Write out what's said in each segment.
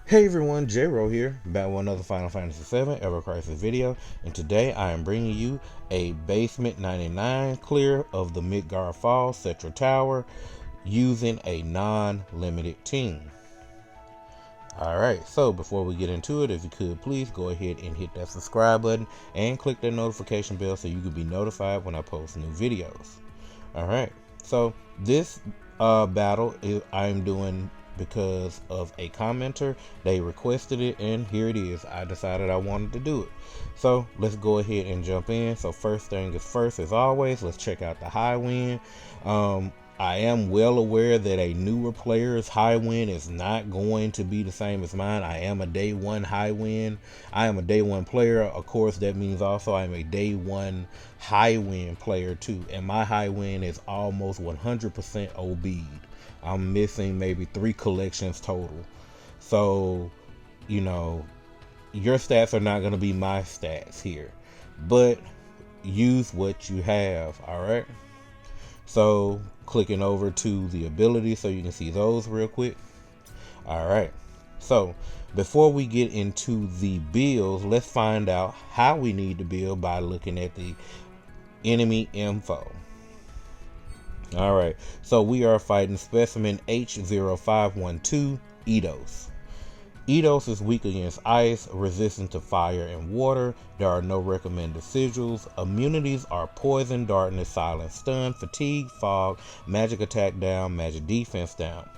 Hey everyone, J-Ro here, back with another Final Fantasy VII Ever Crisis video, and today I am bringing you a Basement 99 clear of the Midgar Falls Cetra Tower using a non-limited team. Alright, so before we get into it, if you could please go ahead and hit that subscribe button and click that notification bell so you can be notified when I post new videos. Alright, so this battle I'm doing because of a commenter. They requested it and here it is. I decided I wanted to do it, so let's go ahead and jump in. So first thing is first, as always, let's check out the high wind. I am well aware that a newer player's high wind is not going to be the same as mine. I am a day one high wind. I am a day one player. Of course, that means also I'm a day one high wind player too, and my high wind is almost 100% OB'd. I'm missing maybe 3 collections total. So, you know, your stats are not going to be my stats here, but use what you have. All right. So clicking over to the abilities so you can see those real quick. All right. So before we get into the builds, let's find out how we need to build by looking at the enemy info. Alright, so we are fighting Specimen H0512 Eidos. Eidos is weak against ice, resistant to fire and water. There are no recommended sigils. Immunities are poison, darkness, silent, stun, fatigue, fog, magic attack down, magic defense down.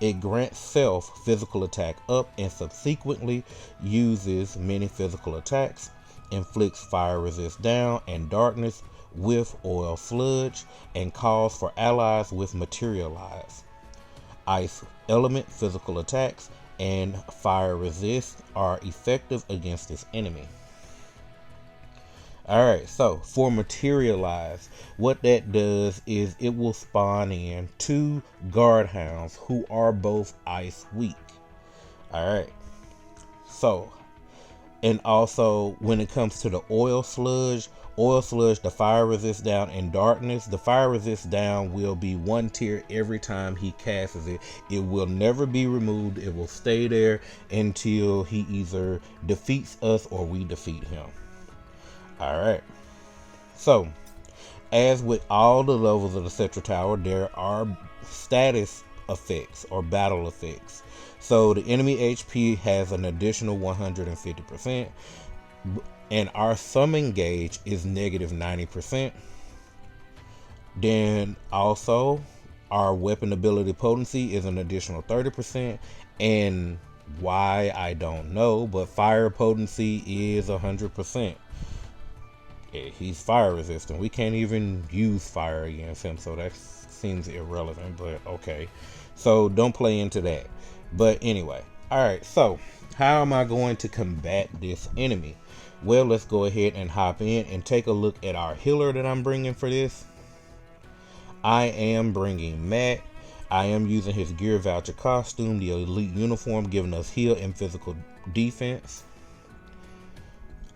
It grants self physical attack up and subsequently uses many physical attacks. Inflicts fire resist down and darkness with oil sludge, and calls for allies with materialize. Ice element physical attacks and fire resist are effective against this enemy. Alright, so for materialize, what that does is it will spawn in 2 guard hounds who are both ice weak. Alright, so, and also when it comes to the oil sludge, the fire resist down, and darkness, the fire resist down will be 1 tier every time he casts it. It will never be removed. It will stay there until he either defeats us or we defeat him. Alright, so as with all the levels of the Cetra Tower, there are status effects or battle effects. So the enemy HP has an additional 150%, and our summon gauge is negative 90%. Then also our weapon ability potency is an additional 30%, and why I don't know, but fire potency is 100%. He's fire resistant. We can't even use fire against him, so that seems irrelevant, but okay, so don't play into that. But anyway, all right, so how am I going to combat this enemy? Well, let's go ahead and hop in and take a look at our healer that I'm bringing for this. I am bringing Matt. I am using his gear voucher costume, the elite uniform, giving us heal and physical defense.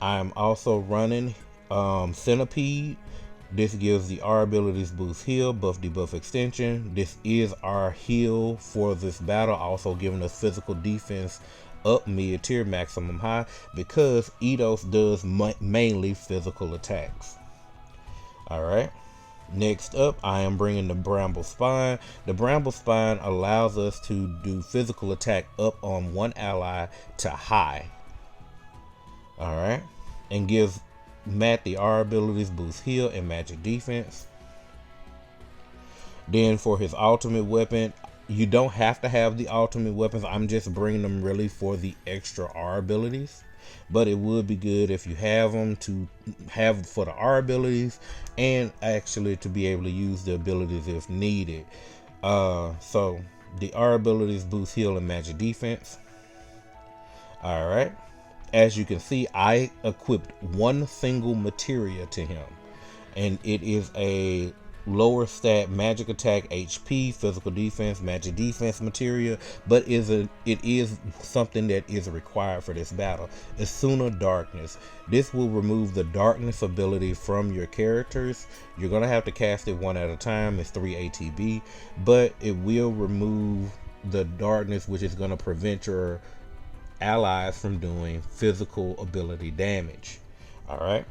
I'm also running Centipede. This gives the R abilities boost heal, buff debuff extension. This is our heal for this battle, also giving us physical defense up mid tier, maximum high, because Eidos does mainly physical attacks. Alright, next up I am bringing the Bramble Spine. The Bramble Spine allows us to do physical attack up on 1 ally to high. Alright, and gives Matt the R abilities boost heal and magic defense. Then for his ultimate weapon, you don't have to have the ultimate weapons. I'm just bringing them really for the extra R abilities, but it would be good if you have them to have for the R abilities and actually to be able to use the abilities if needed. So the R abilities boost heal and magic defense. All right, as you can see, I equipped 1 single materia to him, and it is a lower stat magic attack, HP, physical defense, magic defense materia, but it is something that is required for this battle. Esuna Darkness. This will remove the darkness ability from your characters. You're gonna have to cast it 1 at a time. It's 3 ATB, but it will remove the darkness, which is gonna prevent your allies from doing physical ability damage. Alright.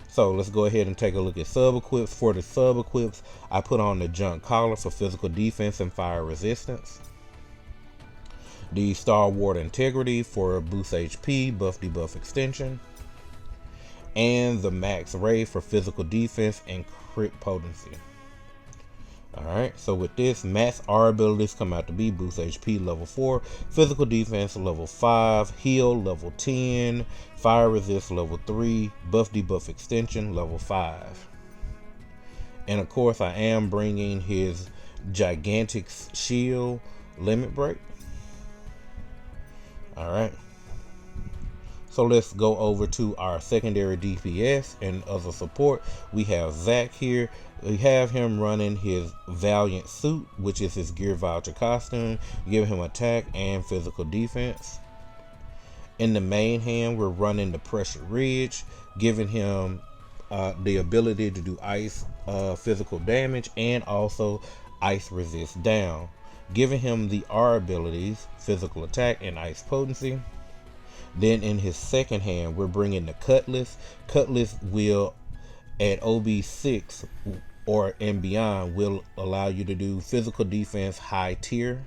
So let's go ahead and take a look at sub equips. For the sub equips, I put on the junk collar for physical defense and fire resistance. The Stalwart Integrity for boost HP, buff debuff extension. And the Max Ray for physical defense and crit potency. Alright, so with this, max R abilities come out to be boost HP level 4, physical defense level 5, heal level 10, fire resist level 3, buff debuff extension level 5. And of course, I am bringing his gigantic shield limit break. Alright. So let's go over to our secondary DPS and other support. We have Zach here. We have him running his Valiant suit, which is his gear voucher costume, giving him attack and physical defense. In the main hand, we're running the Pressure Ridge, giving him the ability to do ice physical damage and also ice resist down, giving him the R abilities, physical attack and ice potency. Then in his second hand, we're bringing the Cutlass. Cutlass will, at OB6 or and beyond, will allow you to do physical defense high tier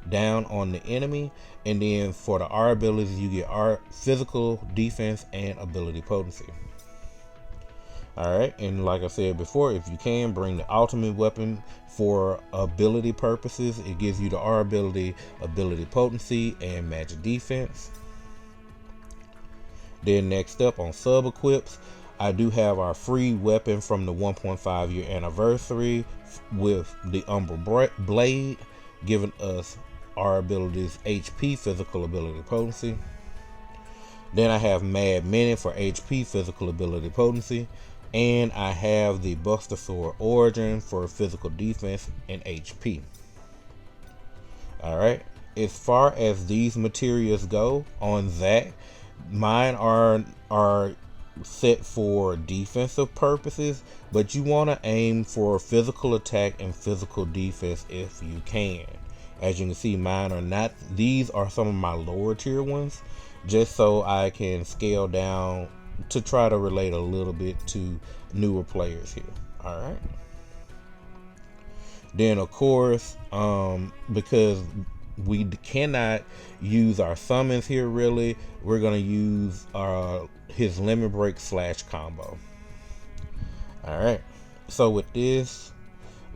down on the enemy. And then for the R abilities, you get R physical defense and ability potency. Alright, and like I said before, if you can, bring the ultimate weapon for ability purposes. It gives you the R ability, ability potency, and magic defense. Then next up on sub equips, I do have our free weapon from the 1.5 year anniversary with the Umbral Blade, giving us our abilities HP, physical ability potency. Then I have Mad Minute for HP, physical ability potency. And I have the Buster Sword Origin for physical defense and HP. Alright, as far as these materials go on that, mine are set for defensive purposes, but you want to aim for physical attack and physical defense if you can. As you can see, mine are not. These are some of my lower tier ones, just so I can scale down to try to relate a little bit to newer players here. All right. Then of course, because we cannot use our summons here really, we're gonna use his limit break / combo. All right. So with this,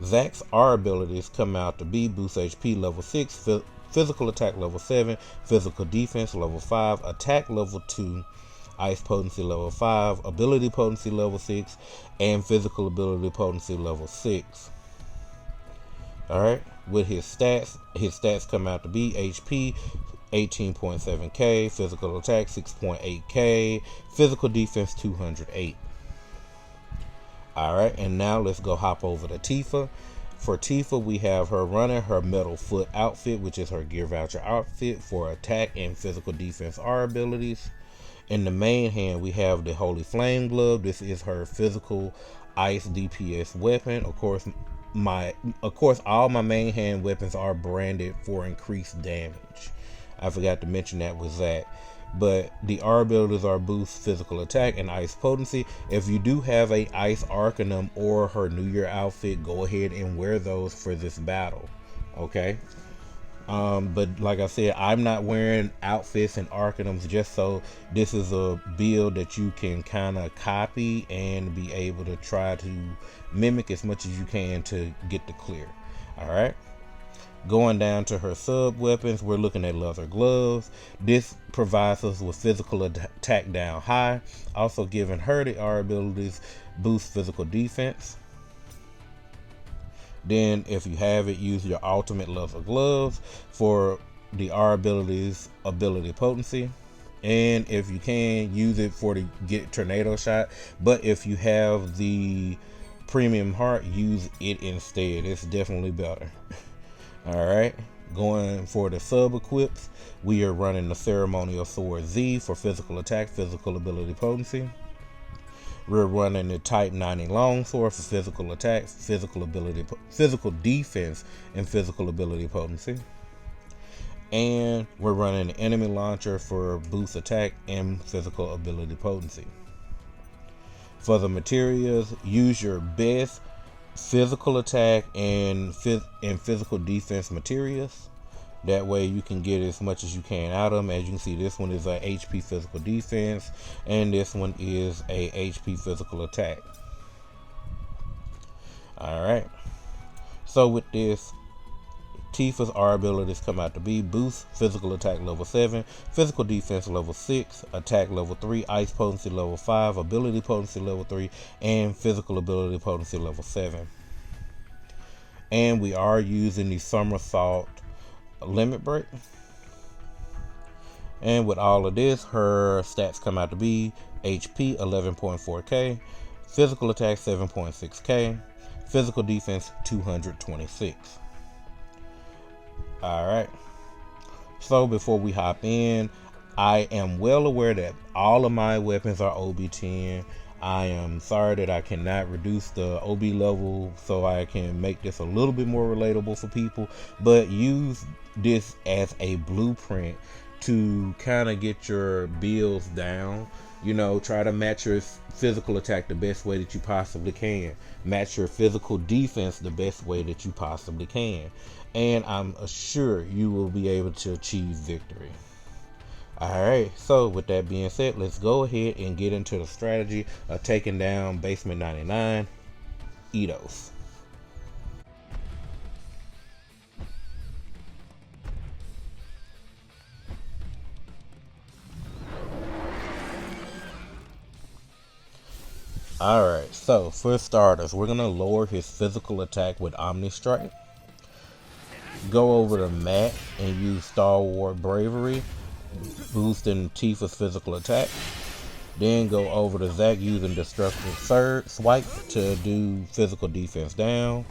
Zach's R abilities come out to be boost HP level 6, physical attack level 7, physical defense level 5, attack level 2, ice potency level 5, ability potency level 6, and physical ability potency level 6. Alright, with his stats come out to be HP 18.7k, physical attack 6.8k, physical defense 208. Alright, and now let's go hop over to Tifa. For Tifa, we have her running her Metal Foot outfit, which is her gear voucher outfit for attack and physical defense R abilities. In the main hand, we have the Holy Flame Glove. This is her physical ice DPS weapon. Of course, all my main hand weapons are branded for increased damage. I forgot to mention that with Zach. But the R abilities are boost physical attack and ice potency. If you do have a ice Arcanum or her New Year outfit, go ahead and wear those for this battle. Okay. But like I said, I'm not wearing outfits and Arcanums, just so this is a build that you can kind of copy and be able to try to mimic as much as you can to get the clear. Alright. Going down to her sub weapons, we're looking at leather gloves. This provides us with physical attack down high, also giving her the R abilities boost physical defense. Then if you have it, use your ultimate leather gloves for the R abilities ability potency. And if you can, use it for the get tornado shot. But if you have the premium heart, use it instead. It's definitely better. Alright, going for the sub equips, we are running the Ceremonial Sword Z for physical attack, physical ability potency. We're running the Type 90 Longsword for physical attack, physical defense, and physical ability potency. And we're running an enemy launcher for boost attack and physical ability potency. For the materials, use your best physical attack and physical defense materials. That way you can get as much as you can out of them. As you can see, this one is a HP physical defense and this one is a HP physical attack. Alright, so with this, Tifa's R abilities come out to be boost physical attack level 7, physical defense level 6, attack level 3, ice potency level 5, ability potency level 3, and physical ability potency level 7. And we are using the somersault limit break. And with all of this, her stats come out to be HP 11.4k, physical attack 7.6k, physical defense 226. Alright, so before we hop in, I am well aware that all of my weapons are OB10. I am sorry that I cannot reduce the OB level so I can make this a little bit more relatable for people, but use this as a blueprint to kind of get your builds down. You know, try to match your physical attack the best way that you possibly can. Match your physical defense the best way that you possibly can. And I'm sure you will be able to achieve victory. Alright, so with that being said, let's go ahead and get into the strategy of taking down Basement 99, Eidos. Alright, so for starters, we're going to lower his physical attack with Omni Strike. Go over to Matt and use Stalwart Bravery, boosting Tifa's physical attack. Then go over to Zack using Destructive Swipe to do physical defense down.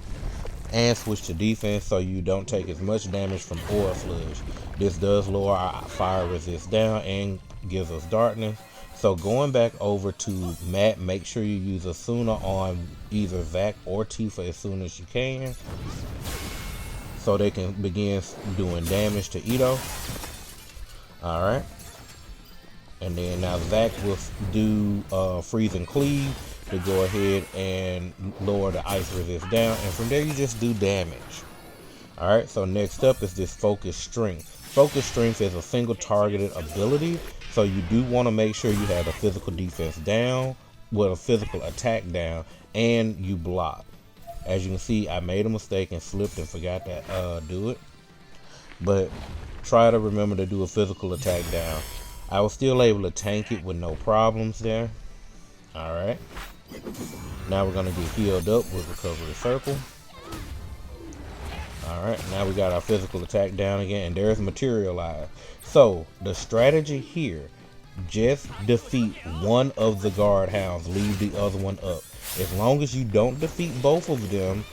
And switch to defense so you don't take as much damage from Aura Sludge. This does lower our fire resist down and gives us darkness. So going back over to Matt, make sure you use Asuna on either Zack or Tifa as soon as you can, so they can begin doing damage to Eidos. Alright. And then now Zack will do Freeze and Cleave to go ahead and lower the ice resist down. And from there you just do damage. Alright, so next up is this Focus Strength. Focus Strength is a single targeted ability. So you do want to make sure you have a physical defense down, with a physical attack down, and you block. As you can see, I made a mistake and slipped and forgot to do it. But try to remember to do a physical attack down. I was still able to tank it with no problems there. Alright. Now we're going to get healed up with Recovery Circle. Alright, now we got our physical attack down again, and there's Materialize. So, the strategy here, just defeat one of the guard hounds, leave the other one up. As long as you don't defeat both of them,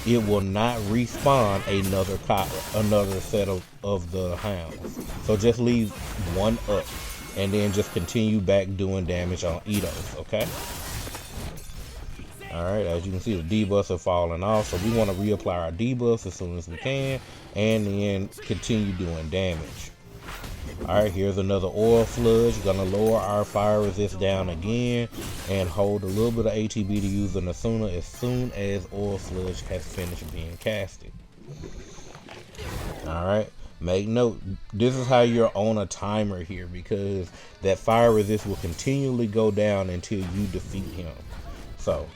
it will not respawn another set of the hounds. So just leave one up, and then just continue back doing damage on Eidos, okay? Alright, as you can see, the debuffs are falling off, so we want to reapply our debuffs as soon as we can, and then continue doing damage. Alright, here's another Oil Sludge. Gonna lower our fire resist down again, and hold a little bit of ATB to use an Asuna as soon as Oil Sludge has finished being casted. Alright, make note, this is how you're on a timer here, because that fire resist will continually go down until you defeat him. So,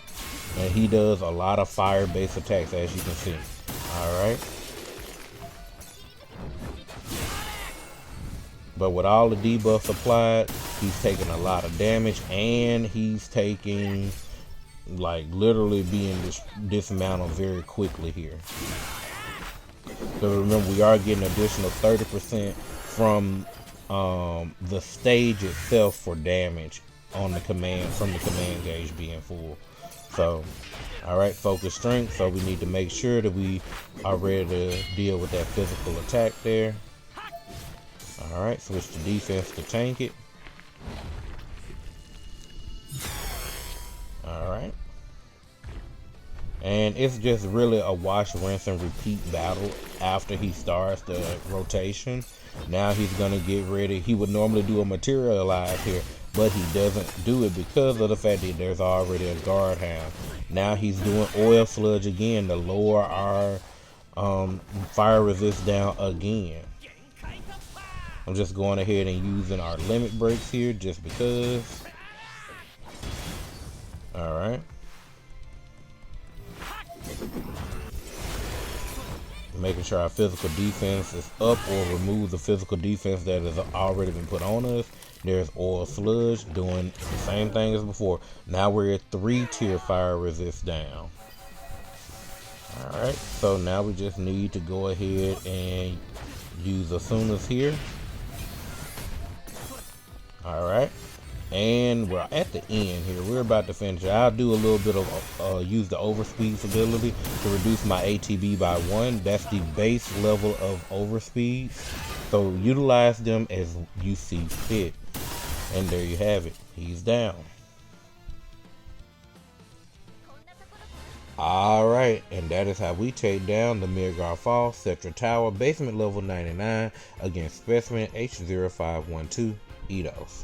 and he does a lot of fire-based attacks, as you can see. Alright. But with all the debuffs applied, he's taking a lot of damage, and he's taking, like, literally being dismantled very quickly here. So remember, we are getting additional 30% from the stage itself for damage on the command, from the command gauge being full. So, alright, Focus Strength. So we need to make sure that we are ready to deal with that physical attack there. Alright, switch to defense to tank it. Alright. And it's just really a wash, rinse, and repeat battle after he starts the rotation. Now he's going to get ready. He would normally do a materialize here, but he doesn't do it because of the fact that there's already a guard hound. Now he's doing oil sludge again to lower our fire resist down again. I'm just going ahead and using our limit breaks here just because. Alright. Making sure our physical defense is up or remove the physical defense that has already been put on us. There's oil sludge doing the same thing as before. Now we're at 3-tier fire resist down. Alright, so now we just need to go ahead and use Asuna's here. Alright, and we're at the end here. We're about to finish. I'll do a little bit of use the overspeed ability to reduce my ATB by 1. That's the base level of overspeed. So utilize them as you see fit. And there you have it. He's down. Alright, and that is how we take down the Midgar Falls Cetra Tower basement level 99 against Specimen H0512 Eidos.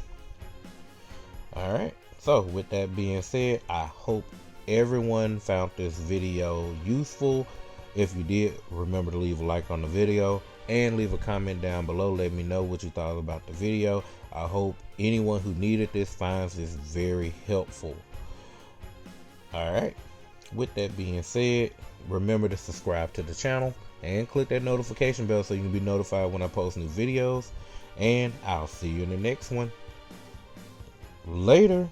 Alright, so with that being said, I hope everyone found this video useful. If you did, remember to leave a like on the video and leave a comment down below. Let me know what you thought about the video. I hope anyone who needed this finds this very helpful. Alright, with that being said, remember to subscribe to the channel and click that notification bell so you can be notified when I post new videos. And I'll see you in the next one. Later.